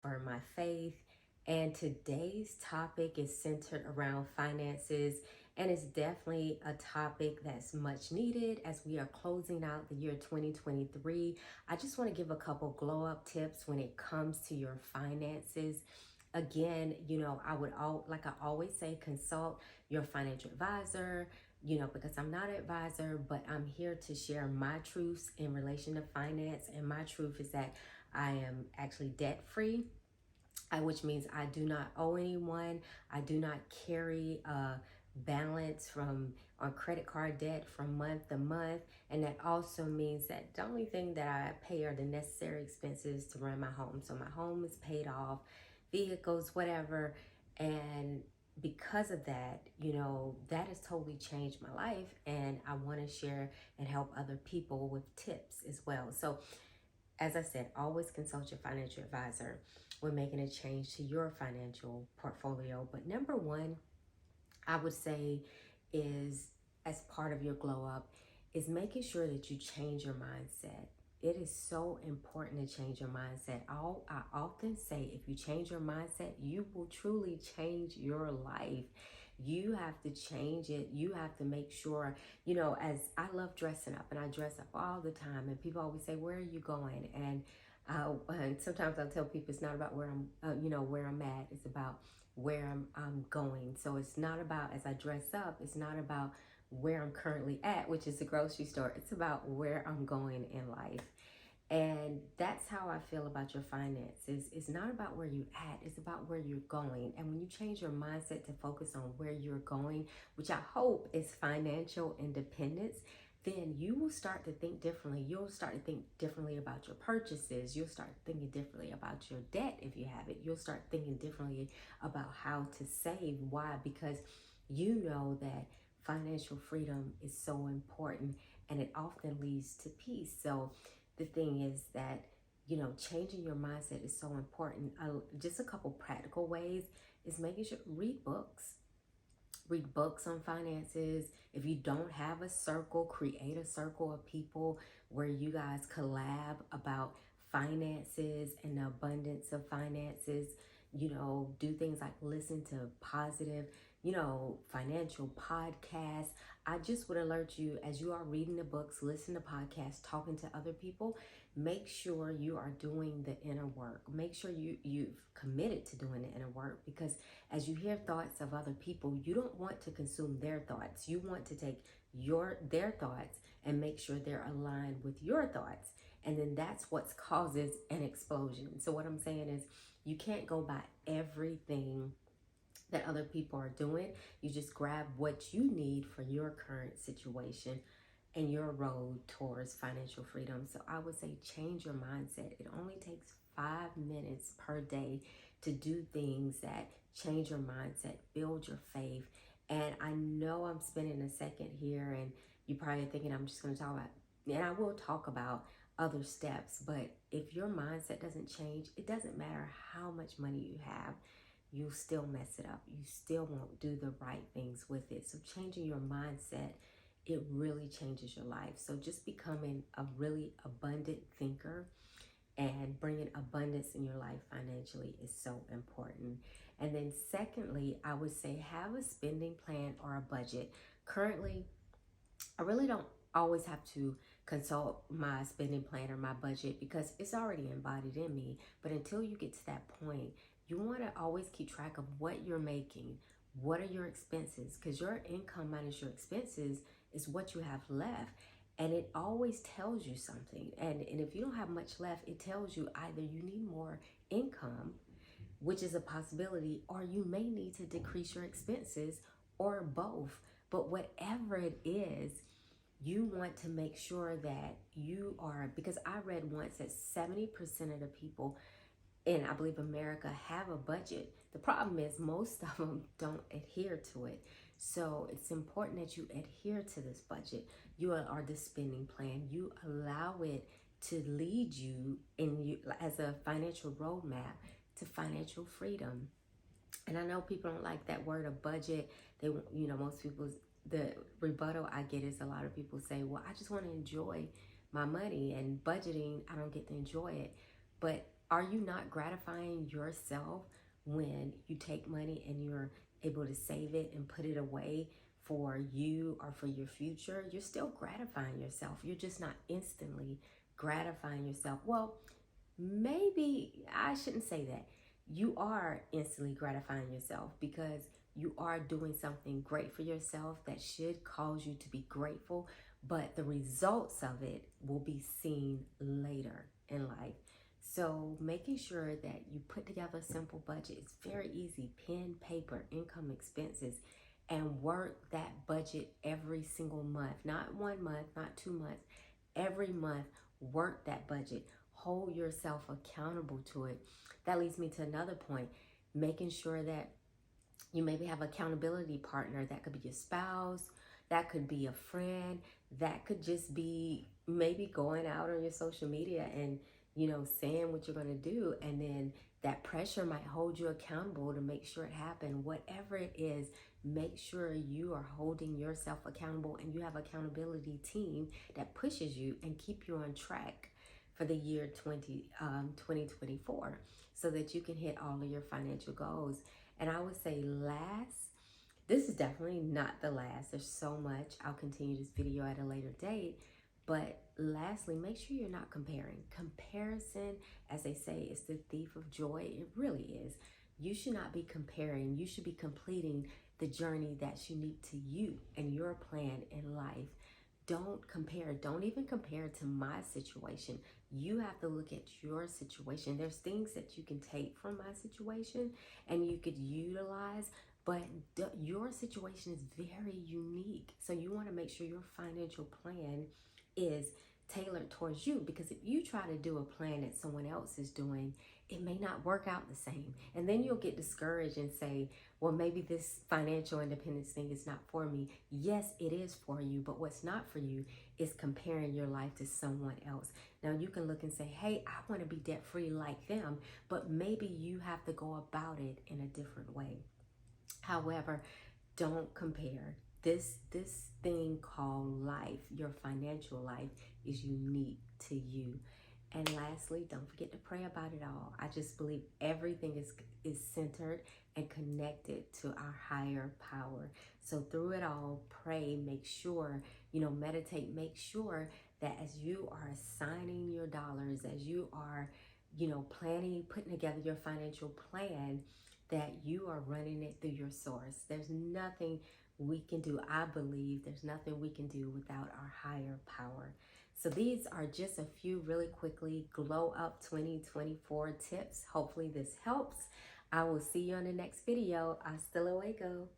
for my faith. And today's topic is centered around finances, and it's definitely a topic that's much needed as we are closing out the year 2023. I just want to give a couple glow up tips when it comes to your finances. Again, I would like I always say, consult your financial advisor, because I'm not an advisor, but I'm here to share my truths in relation to finance. And my truth is that I am actually debt free, which means I do not owe anyone. I do not carry a balance from on credit card debt from month to month. And that also means that the only thing that I pay are the necessary expenses to run my home. So my home is paid off, vehicles, whatever. And because of that, that has totally changed my life. And I want to share and help other people with tips as well. So as I said, always consult your financial advisor when making a change to your financial portfolio. But number one, I would say, is as part of your glow up, is making sure that you change your mindset. It is so important to change your mindset. I often say, if you change your mindset, you will truly change your life. You have to change it. You have to make sure, as I love dressing up and I dress up all the time, and people always say, where are you going? And sometimes I'll tell people it's not about where where I'm at. It's about where I'm going. So it's not about, as I dress up, it's not about where I'm currently at, which is the grocery store. It's about where I'm going in life. And that's how I feel about your finances. It's not about where you're at, it's about where you're going. And when you change your mindset to focus on where you're going, which I hope is financial independence, then you will start to think differently. You'll start to think differently about your purchases. You'll start thinking differently about your debt if you have it. You'll start thinking differently about how to save. Why? Because you know that financial freedom is so important, and it often leads to peace. So the thing is that, changing your mindset is so important. Just a couple practical ways is making sure, read books on finances. If you don't have a circle, create a circle of people where you guys collab about finances and the abundance of finances. Do things like listen to positive, financial podcasts. I just would alert you, as you are reading the books, listen to podcasts, talking to other people, make sure you are doing the inner work. Make sure you've committed to doing the inner work, because as you hear thoughts of other people, you don't want to consume their thoughts. You want to take their thoughts and make sure they're aligned with your thoughts. And then that's what causes an explosion. So what I'm saying is, you can't go by everything that other people are doing. You just grab what you need for your current situation and your road towards financial freedom. So I would say, change your mindset. It only takes 5 minutes per day to do things that change your mindset, build your faith. And I know I'm spending a second here, and you're probably thinking I'm just going to talk about, and I will talk about other steps, but if your mindset doesn't change, it doesn't matter how much money you have, you'll still mess it up. You still won't do the right things with it. So changing your mindset, it really changes your life. So just becoming a really abundant thinker and bringing abundance in your life financially is so important. And then secondly, I would say, have a spending plan or a budget. Currently, I really don't always have to consult my spending plan or my budget, because it's already embodied in me. But until you get to that point, you want to always keep track of what you're making. What are your expenses? Because your income minus your expenses is what you have left. And it always tells you something. And if you don't have much left, it tells you either you need more income, which is a possibility, or you may need to decrease your expenses, or both. But whatever it is, you want to make sure that you are, because I read once that 70% of the people in, I believe, America have a budget. The problem is most of them don't adhere to it. So it's important that you adhere to this budget. You are the spending plan. You allow it to lead you as a financial roadmap to financial freedom. And I know people don't like that word of budget. They, most people's, the rebuttal I get is, a lot of people say, well, I just want to enjoy my money, and budgeting, I don't get to enjoy it. But Are you not gratifying yourself when you take money and you're able to save it and put it away for you or for your future? You're still gratifying yourself. You're just not instantly gratifying yourself. Well, maybe I shouldn't say that. You are instantly gratifying yourself because you are doing something great for yourself that should cause you to be grateful, but the results of it will be seen later in life. So making sure that you put together a simple budget is very easy. Pen, paper, income, expenses, and work that budget every single month. Not 1 month, not 2 months. Every month, work that budget. Hold yourself accountable to it. That leads me to another point. Making sure that you maybe have an accountability partner. That could be your spouse, that could be a friend, that could just be maybe going out on your social media and, saying what you're going to do. And then that pressure might hold you accountable to make sure it happened. Whatever it is, make sure you are holding yourself accountable and you have an accountability team that pushes you and keep you on track for the year 2024 so that you can hit all of your financial goals. And I would say this is definitely not the last. There's so much. I'll continue this video at a later date. But lastly, make sure you're not comparing. Comparison, as they say, is the thief of joy. It really is. You should not be comparing. You should be completing the journey that's unique to you and your plan in life. Don't compare. Don't even compare to my situation. You have to look at your situation. There's things that you can take from my situation and you could utilize, but your situation is very unique. So you want to make sure your financial plan is tailored towards you, because if you try to do a plan that someone else is doing, it may not work out the same. And then you'll get discouraged and say, well, maybe this financial independence thing is not for me. Yes, it is for you, but what's not for you is comparing your life to someone else. Now you can look and say, hey, I want to be debt free like them, but maybe you have to go about it in a different way. However, don't compare. This thing called life, your financial life, is unique to you. And lastly, don't forget to pray about it all. I just believe everything is centered and connected to our higher power. So through it all, pray, make sure, meditate, make sure that as you are assigning your dollars, as you are, planning, putting together your financial plan, that you are running it through your source. There's nothing we can do. I believe there's nothing we can do without our higher power. So these are just a few really quickly Glow Up 2024 tips. Hopefully this helps. I will see you on the next video. Hasta luego.